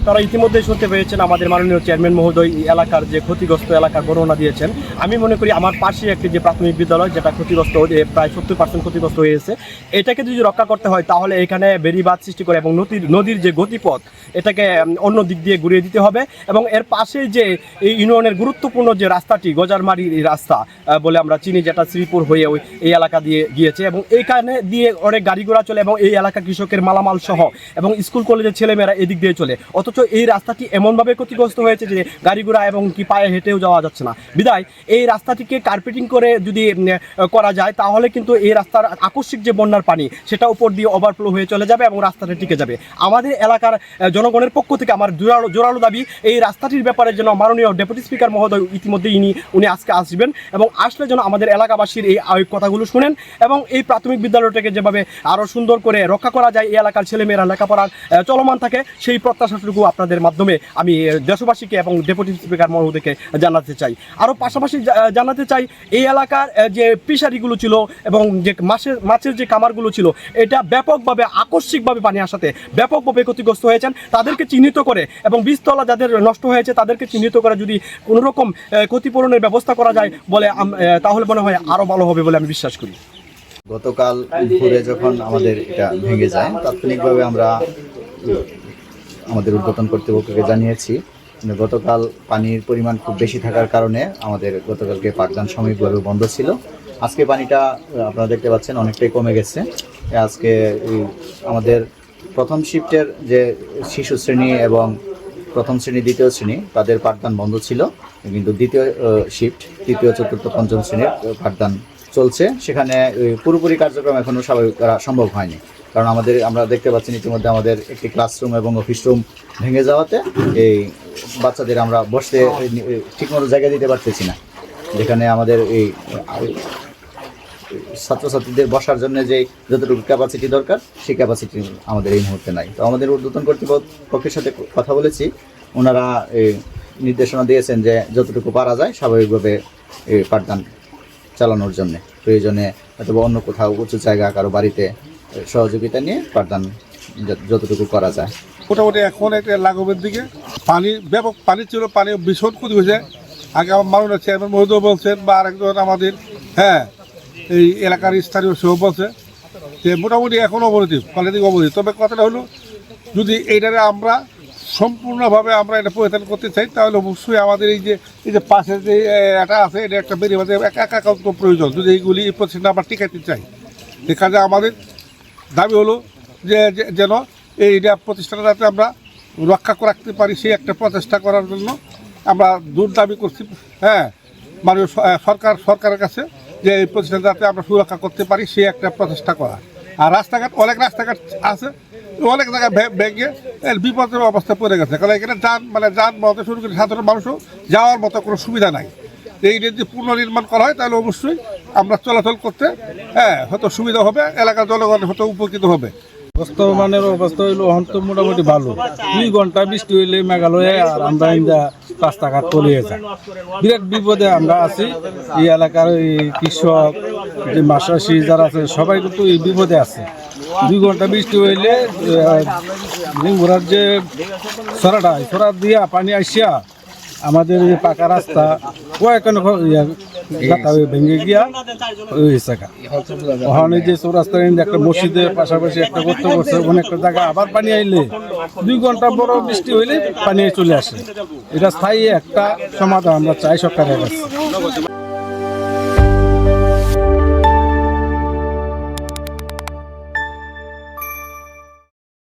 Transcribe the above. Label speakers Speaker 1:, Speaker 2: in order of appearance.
Speaker 1: তারা ইতিমধ্যে শুনতে পেয়েছেন আমাদের মাননীয় চেয়ারম্যান মহোদয় এলাকার যে ক্ষতিগ্রস্ত এলাকার বর্ণনা দিয়েছেন। আমি মনে করি আমার পাশে একটি যে প্রাথমিক বিদ্যালয় যেটা ক্ষতিগ্রস্ত প্রায় 70% ক্ষতিগ্রস্ত হয়েছে, এটাকে যদি রক্ষা করতে হয় তাহলে এখানে বেড়িবাঁধ সৃষ্টি করে এবং নদীর যে গতিপথ এটাকে অন্য দিক দিয়ে ঘুরিয়ে দিতে হবে। এবং এর পাশে যে এই ইউনিয়নের গুরুত্বপূর্ণ যে রাস্তাটি গজারমারির রাস্তা বলে আমরা চিনি, যেটা শ্রীপুর হয়ে এই এলাকা দিয়ে গিয়েছে এবং এইখানে দিয়ে অনেক গাড়ি ঘোড়া চলে এবং এই এলাকা কৃষকের মালামাল সহ এবং স্কুল কলেজের ছেলেমেয়েরা এদিক দিয়ে চলে। অথচ এই রাস্তাটি এমনভাবে ক্ষতিগ্রস্ত হয়েছে যে গাড়ি ঘোড়া এবং কি পায়ে হেঁটেও যাওয়া যাচ্ছে না। বিদায় এই রাস্তাটিকে কার্পেটিং করে যদি করা যায় তাহলে কিন্তু এই রাস্তার আকস্মিক যে বন্যার পানি সেটা উপর দিয়ে ওভারফ্লো হয়ে চলে যাবে এবং রাস্তাটা টিকে যাবে। আমাদের এলাকার জনগণের পক্ষ থেকে আমার জোরালো দাবি, এই রাস্তাটির ব্যাপারে যেন মাননীয় ডেপুটি স্পিকার মহোদয় ইতিমধ্যে উনি আজকে আসবেন এবং আসলে যেন আমাদের এলাকাবাসীর এই কথাগুলো শুনেন এবং এই প্রাথমিক বিদ্যালয়টাকে যেভাবে আরও সুন্দর করে রক্ষা করা যায়, এই এলাকার ছেলেমেয়েরা লেখাপড়ার চলমান থাকে, সেই প্রত্যাশাটুকু আপনাদের মাধ্যমে আমি দেশবাসীকে এবং ডেপুটি স্পিকার মহোদয়কে জানাতে চাই। আরও পাশাপাশি জানাতে চাই এই এলাকার যে ফিশারিগুলো ছিল এবং যে মাছের যে কামারগুলো ছিল, এটা ব্যাপকভাবে আকস্মিকভাবে পানি আসাতে ব্যাপকভাবে ক্ষতিগ্রস্ত হয়েছেন। তাদেরকে চিহ্নিত করে এবং বীজতলা যাদের নষ্ট হয়েছে তাদেরকে চিহ্নিত করে যদি কোনোরকম ক্ষতিপূরণের ব্যবস্থা করা যায় বলে তাহলে মনে হয় আরও ভালো হবে বলে আমি বিশ্বাস করি।
Speaker 2: গতকাল ভোরে যখন আমাদের এটা ভেঙে যায় তাৎক্ষণিকভাবে আমরা আমাদের ঊর্ধ্বতন কর্তৃপক্ষকে জানিয়েছি। গতকাল পানির পরিমাণ খুব বেশি থাকার কারণে আমাদের গতকালকে পাঠদান সাময়িকভাবে বন্ধ ছিল। আজকে পানিটা আপনারা দেখতে পাচ্ছেন অনেকটাই কমে গেছে। আজকে আমাদের প্রথম শিফটের যে শিশু শ্রেণী এবং প্রথম শ্রেণী দ্বিতীয় শ্রেণী তাদের পাঠদান বন্ধ ছিল, কিন্তু দ্বিতীয় শিফট তৃতীয় চতুর্থ পঞ্চম শ্রেণীর পাঠদান চলছে। সেখানে পুরোপুরি কার্যক্রম এখনও স্বাভাবিক করা সম্ভব হয়নি, কারণ আমরা দেখতে পাচ্ছি ইতিমধ্যে আমাদের একটি ক্লাসরুম এবং অফিস রুম ভেঙে যাওয়াতে এই বাচ্চাদের আমরা বসতে ঠিকমতো জায়গা দিতে পারতেছি না, যেখানে আমাদের এই ছাত্রছাত্রীদের বসার জন্য যে যতটুকু ক্যাপাসিটি দরকার সেই ক্যাপাসিটি আমাদের এই মুহূর্তে নাই। তো আমাদের ঊর্ধ্বতন কর্তৃপক্ষের সাথে কথা বলেছি, ওনারা নির্দেশনা দিয়েছেন যে যতটুকু পারা যায় স্বাভাবিকভাবে পাঠদান চালানোর জন্য, প্রয়োজনে অথবা অন্য কোথাও উঁচু জায়গা কারো বাড়িতে সহযোগিতা নিয়ে পাঠদান যতটুকু করা যায়।
Speaker 3: মোটামুটি এখন একটা লাঘবের দিকে ব্যাপক পানি ছিল, পানি ভীষণ ক্ষতি হয়েছে। আগে আমার মাননীয় চেয়ারম্যান মহোদয় বলছেন বা আরেকজন আমাদের এই এলাকার স্থানীয় সেও বলছে যে মোটামুটি এখন অবনতি, কোয়ালিটি অবনতি। তবে কথাটা হলো যদি এইটারে আমরা সম্পূর্ণভাবে আমরা এটা পরিচালনা করতে চাই তাহলে অবশ্যই আমাদের এই যে পাশের যে এটা আছে এটা একটা বেরিয়ে একান্ত প্রয়োজন। যদি এইগুলি এই প্রতিষ্ঠানটা আমরা টিকাইতে চাই, এখানে আমাদের দাবি হলো যে যেন এইটা প্রতিষ্ঠানটা যাতে আমরা রক্ষা রাখতে পারি সেই একটা প্রচেষ্টা করার জন্য আমরা দূর দাবি করছি মাননীয় সরকারের কাছে যে এই প্রতিষ্ঠান যাতে আমরা সুরক্ষা করতে পারি সেই একটা প্রচেষ্টা করা। আর অনেক রাস্তাঘাট আছে, অনেক জায়গায় ভেঙে বিপদের অবস্থা পড়ে গেছে, কারণ এখানে যানবাহন শুরু করে সাধারণ মানুষও যাওয়ার মতো কোনো সুবিধা নাই। এই যদি পুনর্নির্মাণ করা হয় তাহলে অবশ্যই আমরা চলাচল করতে হয়তো সুবিধা হবে, এলাকার জনগণ হয়তো উপকৃত হবে।
Speaker 4: বর্তমানের অবস্থা হইলো অন্ত মোটামুটি ভালো। 2 ঘন্টা বৃষ্টি হইলে মেঘালয়ে আর আমরা রাস্তাঘাট তলিয়ে যায়, বিরাট বিপদে আমরা আছি। এই এলাকার এই কৃষক যে মাসাশি যারা আছে সবাই কিন্তু এই বিপদে আছে। 2 ঘন্টা বৃষ্টি হইলে ঘোড়ার যে ছড়া দিয়া পানি আসিয়া আমাদের এই পাকা রাস্তা ভেঙে গিয়া ওখানে যে চৌরাস্তায় একটা মসজিদের পাশাপাশি একটা করতে করছে, ওখানে একটা জায়গা আবার পানি আইলে 2 ঘন্টা বড় বৃষ্টি হইলে পানি চলে আসে। এটা স্থায়ী একটা সমাধান আমরা চাই সরকারের কাছে।